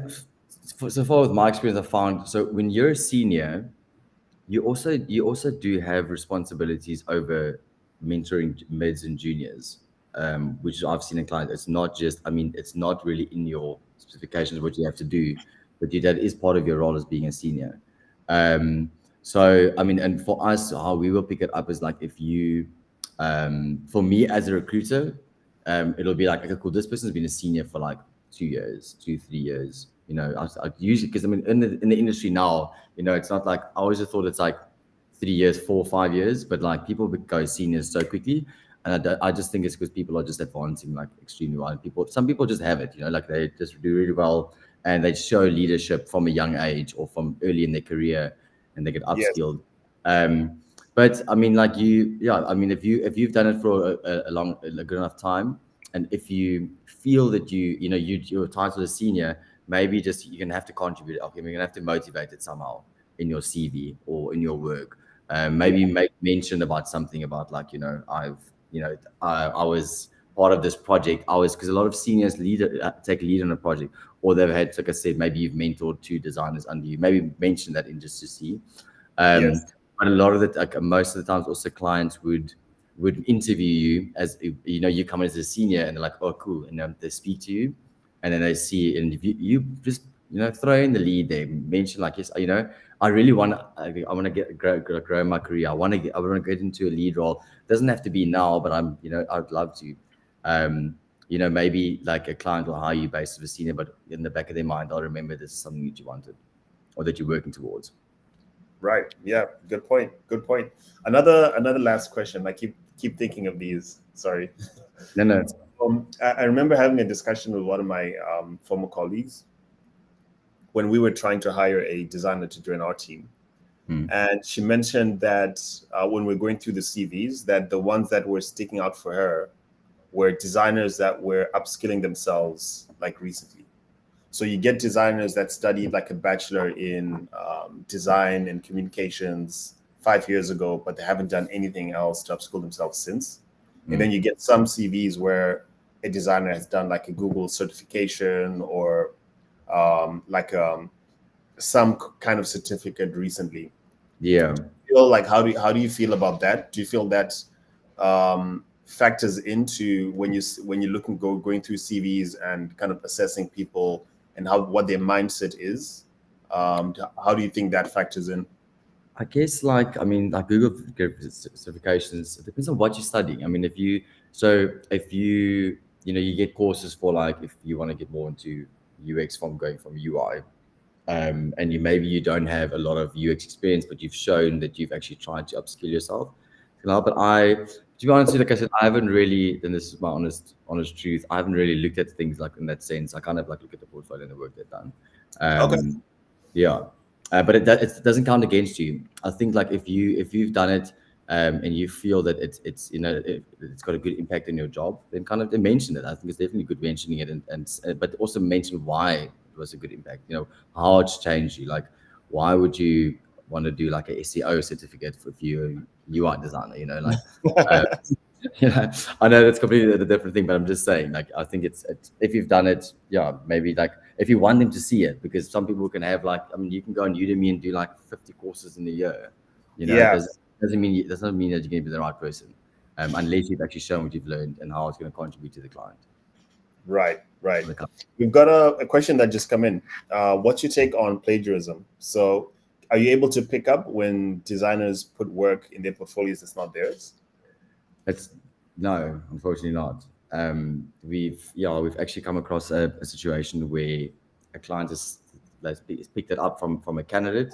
so far with my experience, I found, so when you're a senior, you also do have responsibilities over mentoring mids and juniors, which I've seen in clients. It's not just, I mean, it's not really in your specifications what you have to do, but that is part of your role as being a senior. So, I mean, and for us, how we will pick it up is like, if you, for me as a recruiter, it'll be like, okay, cool, this person's been a senior for like 2 years, 3 years. I usually, because I mean, in the industry now, it's not like, I always thought it's like 3 years, 4, 5 years, but like people go seniors so quickly. And I just think it's because people are just advancing like extremely well. And some people just have it, like they just do really well and they show leadership from a young age or from early in their career and they get upskilled. Yes. But I mean, like I mean, if you've done it for a good enough time, and if you feel that your title is senior, maybe just you're gonna have to contribute. Okay, we're gonna have to motivate it somehow in your CV or in your work. Maybe make mention about something about like, I was part of this project. Because a lot of seniors take lead on a project, or they've had, like I said, maybe you've mentored 2 designers under you. Maybe mention that in just to see. But a lot of it, like most of the times, also clients would interview you as you come in as a senior, and they're like, oh, cool, and they speak to you, and then they see, and if you just throw in the lead there, mention like, yes, I really want to grow my career. I want to get into a lead role. It doesn't have to be now, but I'd love to. Maybe like a client will hire you based on a senior, but in the back of their mind, they'll remember this is something that you wanted or that you're working towards. Right. Yeah. Good point. Another last question. I keep thinking of these. Sorry. No. I remember having a discussion with one of my former colleagues when we were trying to hire a designer to join our team. And she mentioned that when we're going through the CVs, that the ones that were sticking out for her were designers that were upskilling themselves like recently. So you get designers that studied like a bachelor in design and communications 5 years ago, but they haven't done anything else to upskill themselves since. And then you get some CVs where a designer has done like a Google certification or like some kind of certificate recently. Yeah. Feel like how do you feel about that? Do you feel that factors into when you're looking going through CVs and kind of assessing people and what their mindset is? How do you think that factors in? I guess like Google certifications. It depends on what you're studying. I mean, if you get courses for like if you want to get more into UX from going from UI, and maybe you don't have a lot of UX experience, but you've shown that you've actually tried to upskill yourself. But to be honest, like I said, I haven't really, and this is my honest truth, I haven't really looked at things like in that sense. I kind of like look at the portfolio and the work they've done. Okay. Yeah, but it doesn't count against you. I think like if you've done it, and you feel that it's got a good impact on your job, then kind of then mention it. I think it's definitely good mentioning it, and but also mention why it was a good impact. How it's changed you. Like, why would you want to do like a SEO certificate if you're a UI designer? Uh, I know that's completely a different thing, but I'm just saying, like, I think it's if you've done it, yeah, maybe like if you want them to see it, because some people can have like, you can go on Udemy and do like 50 courses in a year. It Yeah. doesn't mean that you're going to be the right person, unless you've actually shown what you've learned and how it's going to contribute to the client. Right. We've got a question that just come in. What's your take on plagiarism? So, are you able to pick up when designers put work in their portfolios that's not theirs? No, unfortunately not. We've actually come across a situation where a client has picked it up from a candidate,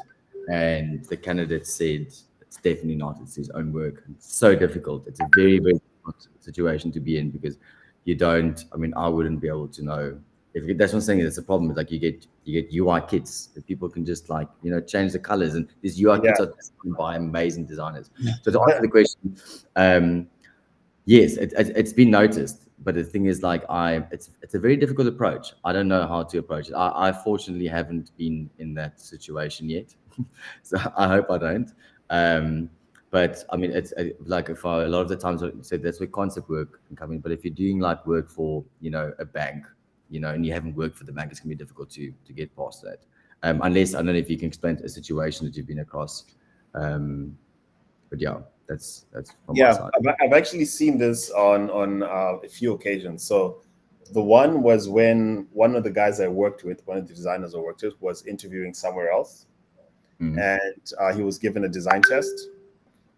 and the candidate said it's definitely not. It's his own work. It's so difficult. It's a very, very difficult situation to be in, because you don't. I wouldn't be able to know. If that's what I'm saying, it's a problem. It's like you get UI kits that people can just like change the colors, and these UI kits are designed by amazing designers. So to answer the question, yes, it's been noticed, but the thing is, like, it's a very difficult approach. I don't know how to approach it. I fortunately haven't been in that situation yet, so I hope I don't. But it's like for a lot of the times, so that's where concept work can come in. But if you're doing like work for a bank, and you haven't worked for the bank, it's gonna be difficult to get past that. Unless I don't know if you can explain a situation that you've been across. But yeah, that's from my side. I've actually seen this on a few occasions. So the one was when one of the guys I worked with, one of the designers I worked with, was interviewing somewhere else, and he was given a design test.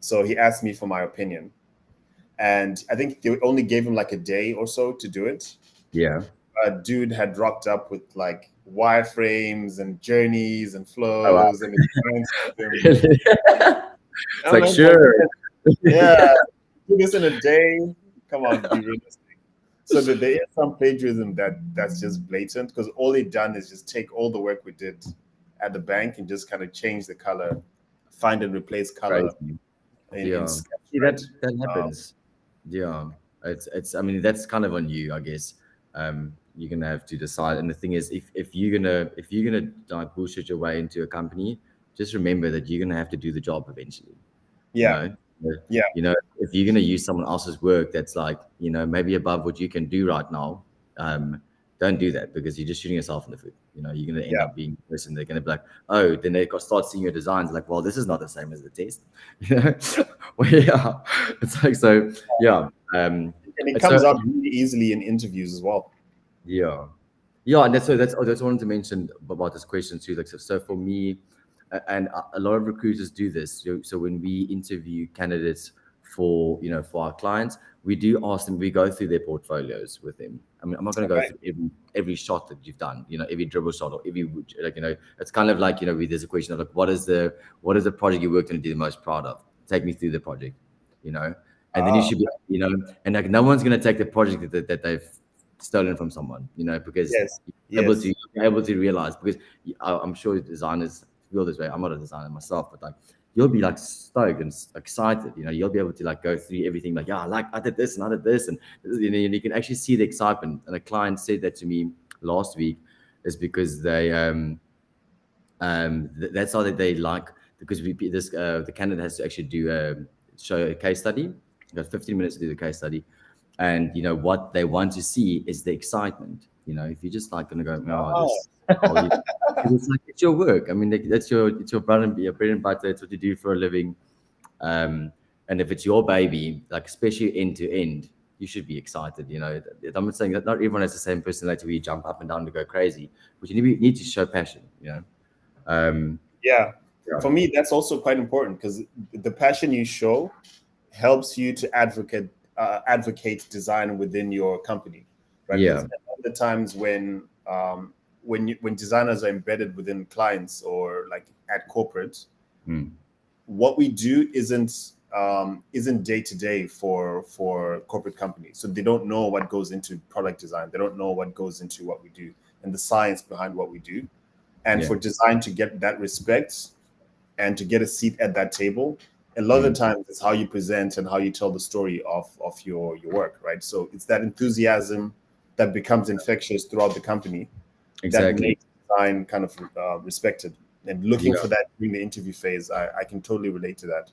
So he asked me for my opinion, and I think they only gave him like a day or so to do it. Yeah. A dude had rocked up with like wireframes and journeys and Oh, wow. flows and It's like, sure. Yeah, do this in a day. Come on, be realistic. So that there is some plagiarism that's just blatant, because all they've done is just take all the work we did at the bank and just kind of change the color, find and replace color. Yeah, see, that happens. Yeah, it's. That's kind of on you, I guess. You're gonna have to decide. And the thing is, if you're gonna like bullshit your way into a company, just remember that you're gonna have to do the job eventually. Yeah. If you're gonna use someone else's work that's like maybe above what you can do right now, don't do that, because you're just shooting yourself in the foot. You're gonna end up being the person. They're gonna be like, oh, then they start seeing your designs like, well, this is not the same as the test. Well, yeah, it's like, so yeah. And it comes out really easily in interviews as well. Yeah, and that's I wanted to mention about this question too. Like, so for me, and a lot of recruiters do this. So when we interview candidates for our clients, we do ask them. We go through their portfolios with them. I'm not going to go through every shot that you've done. Every dribble shot, or every It's kind of like there's a question of like, what is the project you worked on and do the most proud of? Take me through the project. And then you should be and like no one's going to take the project that they've stolen from someone. Because you're able to realize, because I'm sure designers feel this way. I'm not a designer myself, but like you'll be like stoked and excited. You'll be able to like go through everything. Like, yeah, I did this and I did this, and you can actually see the excitement. And a client said that to me last week, is because they that's how they like, because the candidate has to actually show a case study. You got 15 minutes to do the case study, and what they want to see is the excitement. You know, if you're just like gonna go, oh, this, oh, it's like it's your work. I mean, like, it's your bread and butter. It's what you do for a living. And if it's your baby, like especially end to end, you should be excited. You know, I'm not saying that not everyone has the same personality where you jump up and down to go crazy, but you need to show passion. You know. Yeah. Yeah. For me, that's also quite important because the passion you show helps you to advocate design within your company, right? Yeah. Because a lot of the times when designers are embedded within clients or like at corporate, what we do isn't day to day for corporate companies. So they don't know what goes into product design. They don't know what goes into what we do and the science behind what we do. And for design to get that respect and to get a seat at that table, a lot of the times it's how you present and how you tell the story of your work, right? So it's that enthusiasm that becomes infectious throughout the company that makes design kind of respected. And looking for that during the interview phase, I can totally relate to that.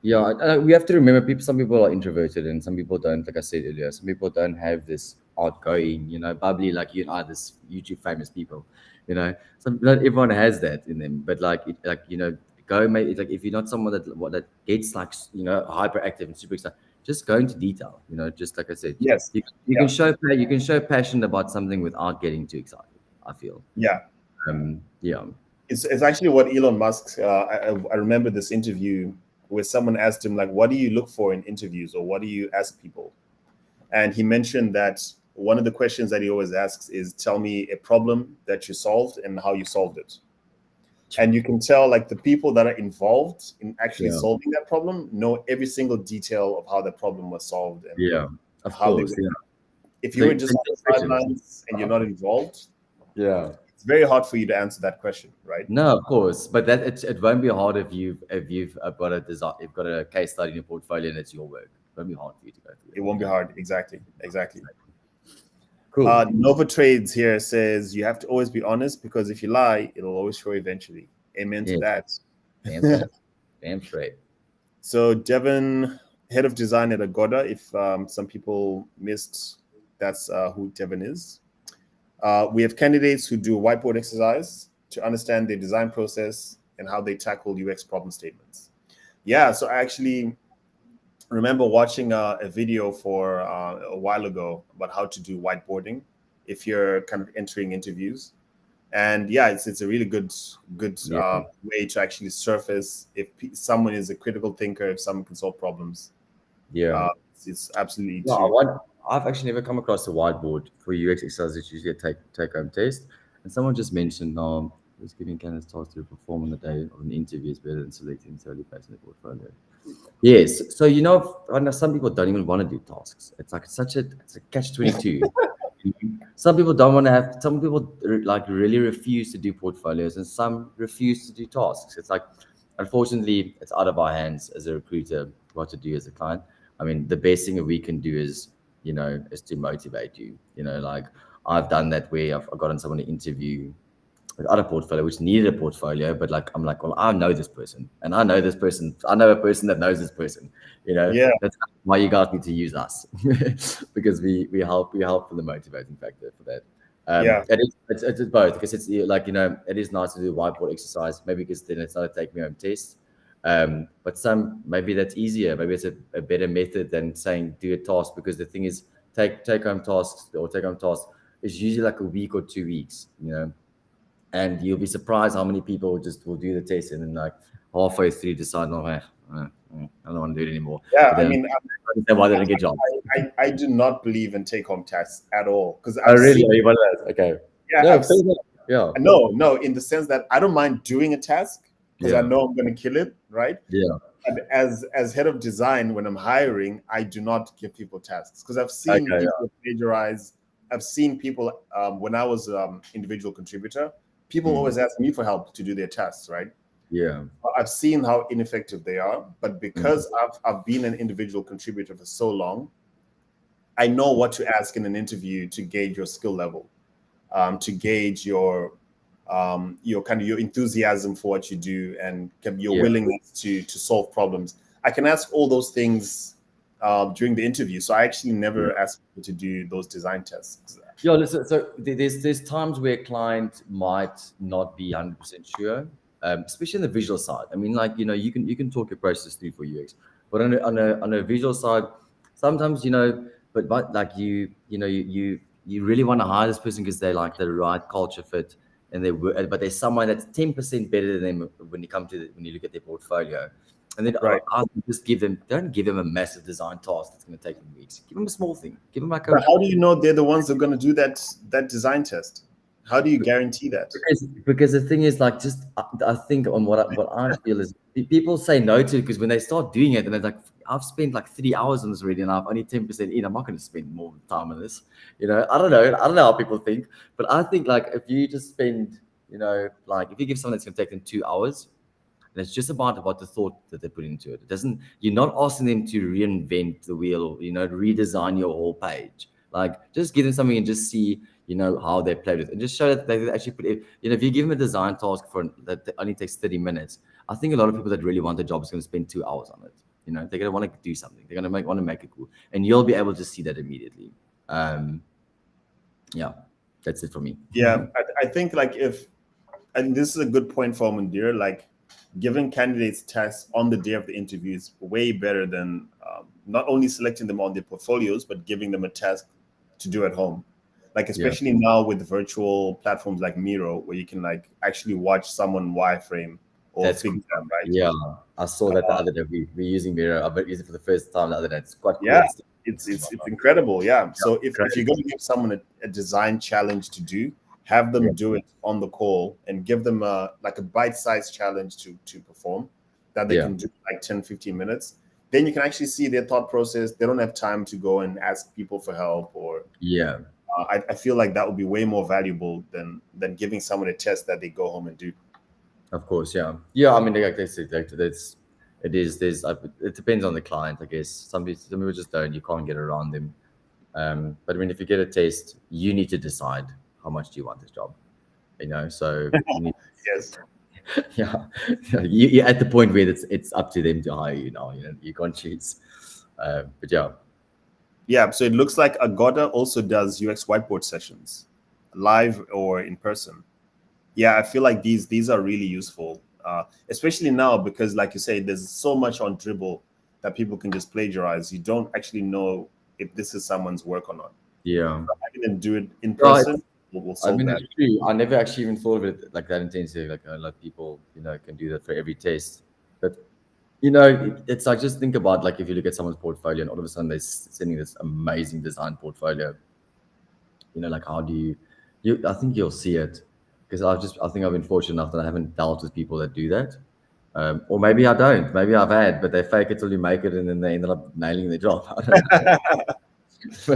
Yeah, we have to remember some people are introverted and some people don't. Like I said earlier, some people don't have this outgoing, you know, bubbly like you and I, this YouTube famous people. You know, not everyone has that in them. But like you know, like if you're not someone that gets like hyperactive and super excited, just go into detail. You know, just like I said, Yes. you can show passion about something without getting too excited. I feel. Yeah. Yeah. It's actually what Elon Musk. I remember this interview where someone asked him like, "What do you look for in interviews, or what do you ask people?" And he mentioned that one of the questions that he always asks is, "Tell me a problem that you solved and how you solved it." And you can tell like the people that are involved in actually solving that problem know every single detail of how that problem was solved and of how course. If you were just on the sidelines and you're not involved, it's very hard for you to answer that question, right? No, of course, but it won't be hard if you've got a design, you've got a case study in your portfolio and it's your work. It won't be hard for you to go through. It won't be hard. Exactly. Cool. Nova Trades here says you have to always be honest because if you lie, it'll always show eventually. Amen to that. Damn straight. So Devin, head of design at Agoda. If some people missed, that's who Devin is. We have candidates who do a whiteboard exercise to understand their design process and how they tackle UX problem statements. Yeah, so I actually remember watching a video for a while ago about how to do whiteboarding if you're kind of entering interviews. And yeah, it's a really good way to actually surface if someone is a critical thinker, if someone can solve problems. It's absolutely I've actually never come across a whiteboard for UX exercises. It's usually a take-home test. And someone just mentioned, just giving candidates tasks to perform on the day of an interview is better than selecting solely based on the portfolio. Yes. So, I know some people don't even want to do tasks. It's like it's a catch-22. Some people don't want to have, some people like really refuse to do portfolios and some refuse to do tasks. It's like, unfortunately, it's out of our hands as a recruiter what to do as a client. I mean, the best thing that we can do is to motivate you. Like I've done that where I've gotten someone to interview without a portfolio, which needed a portfolio, but like I'm like, well, I know this person, and I know this person. I know a person that knows this person. That's why you guys need to use us because we help for the motivating factor for that. It's both because it's like it is nice to do a whiteboard exercise, maybe because then it's not a take me home test. But maybe that's easier. Maybe it's a better method than saying do a task, because the thing is take home tasks is usually like a week or 2 weeks, and you'll be surprised how many people will do the test and then like halfway through decide, no, I don't want to do it anymore. Yeah, I mean, why didn't I get jobs? I do not believe in take-home tasks at all because really? Are you one of those? Okay. Yeah, no, in the sense that I don't mind doing a task because I know I'm going to kill it, right? Yeah. And as head of design, when I'm hiring, I do not give people tasks because I've seen people plagiarize. I've seen people when I was individual contributor, people always ask me for help to do their tasks, right? Yeah. I've seen how ineffective they are, but because I've been an individual contributor for so long, I know what to ask in an interview to gauge your skill level, to gauge your your enthusiasm for what you do and your willingness to solve problems. I can ask all those things during the interview. So I actually never ask people to do those design tests. Yeah, listen, so there's times where a client might not be 100% sure, especially on the visual side. I mean, like, you can talk your process through for UX, but on a visual side, sometimes, but like you really want to hire this person because they're like the right culture fit, and but there's someone that's 10% better than them when you when you look at their portfolio. And then Right. I just don't give them a massive design task that's going to take them weeks. Give them a small thing. Give them like But how do you know they're the ones that are going to do that design test? How do you guarantee that? because the thing is, like, just I think on what I feel is people say no to it because when they start doing it and they're like, I've spent like 3 hours on this already and I'm only 10% in. I'm not going to spend more time on this. I don't know. I don't know how people think, but I think like if you just spend, like if you give someone that's going to take them 2 hours, and it's just about what the thought that they put into it. It doesn't. You're not asking them to reinvent the wheel or redesign your whole page. Like just give them something and just see how they played with it, and just show that they actually put it. If you give them a design task that only takes 30 minutes, I think a lot of people that really want the job is going to spend 2 hours on it. They're going to want to do something. They're going to want to make it cool, and you'll be able to see that immediately. Yeah, that's it for me. Yeah, I think like and this is a good point for Mundir, like giving candidates tests on the day of the interview is way better than not only selecting them on their portfolios, but giving them a task to do at home. Like, especially now with virtual platforms like Miro, where you can like actually watch someone wireframe or figure them, right? Yeah, I saw that the other day. We're using Miro. I've used it for the first time the other day. It's quite cool. Yeah, it's incredible. Yeah. So if great. you're going to give someone a design challenge to do, have them do it on the call and give them like a bite-sized challenge to perform that they can do like 10, 15 minutes. Then you can actually see their thought process. They don't have time to go and ask people for help or I feel like that would be way more valuable than giving someone a test that they go home and do. Of course, yeah. I mean, like they said, it depends on the client, I guess. Some people just don't. You can't get around them. But I mean, if you get a test, you need to decide how much do you want this job. So you need, Yes. you're at the point where it's up to them to hire you now. You can't choose. But yeah. Yeah, so it looks like Agoda also does UX whiteboard sessions, live or in person. Yeah, I feel like these are really useful, especially now because, like you say, there's so much on Dribble that people can just plagiarize. You don't actually know if this is someone's work or not. Yeah, so having them do it in person will solve that. It's true. I never actually even thought of it like that intensely. Like a lot of people, can do that for every test. But it's like, just think about, like, if you look at someone's portfolio and all of a sudden they're sending this amazing design portfolio. Like, how do you? I think you'll see it, because I think I've been fortunate enough that I haven't dealt with people that do that. Or maybe I don't. Maybe I've had, but they fake it till you make it, and then they ended up nailing their job. I don't know.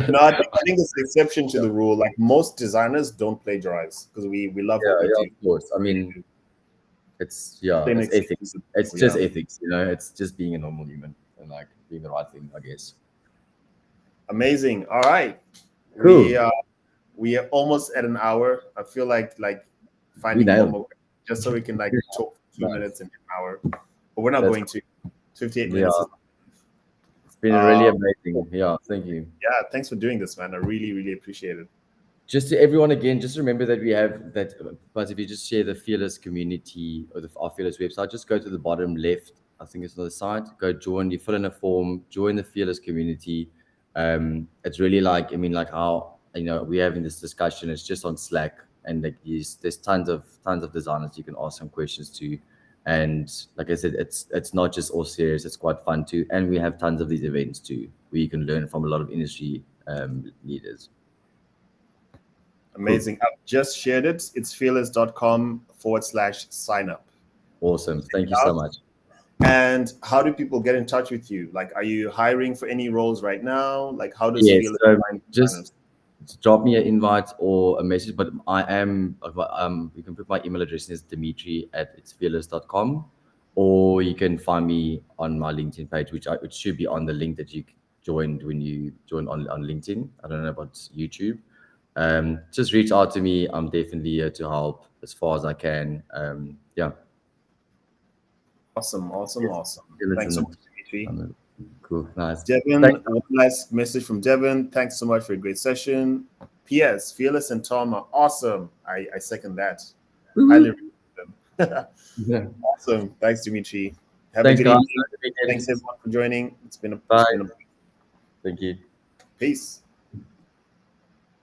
No, I think it's the exception to the rule. Like, most designers don't plagiarize because we love what we do. Of course. I mean, it's ethics. It's just ethics. It's just being a normal human and like doing the right thing, I guess. Amazing. All right. Cool. We are almost at an hour. I feel like finding one more, just so we can like talk 2 minutes in an hour, but we're not going to. 58 minutes. It's been really amazing. Yeah, thank you. Yeah, thanks for doing this, man. I really, really appreciate it. Just to everyone again, just remember that we have that. But if you just share the Fearless community or our Fearless website, just go to the bottom left. I think it's on the site. Go join. You fill in a form. Join the Fearless community. It's really like, how we're having this discussion. It's just on Slack, and like there's tons of designers you can ask some questions to. And like I said, it's not just all serious. It's quite fun too. And we have tons of these events too, where you can learn from a lot of industry leaders. Amazing. Cool. I've just shared it. It's fearless.com/sign up. Awesome. Thank you so much. And how do people get in touch with you? Like, are you hiring for any roles right now? Like, how does Fearless find just drop me an invite or a message, but I am, you can put my email address is Demitrie@itsfearless.com, or you can find me on my LinkedIn page, which should be on the link that you joined when you joined on LinkedIn. I don't know about YouTube. Just reach out to me. I'm definitely here to help as far as I can. Yeah. Awesome. Thanks so much, Demitrie. Cool. Nice. Devin, one last message from Devin. Thanks so much for a great session. P.S. Fearless and Tom are awesome. I second that. Highly recommend them. Yeah. Awesome. Thanks, Demitrie. Have Thanks, a good guys. evening. Thanks everyone for joining. It's been a Bye. it's been a Thank you. peace.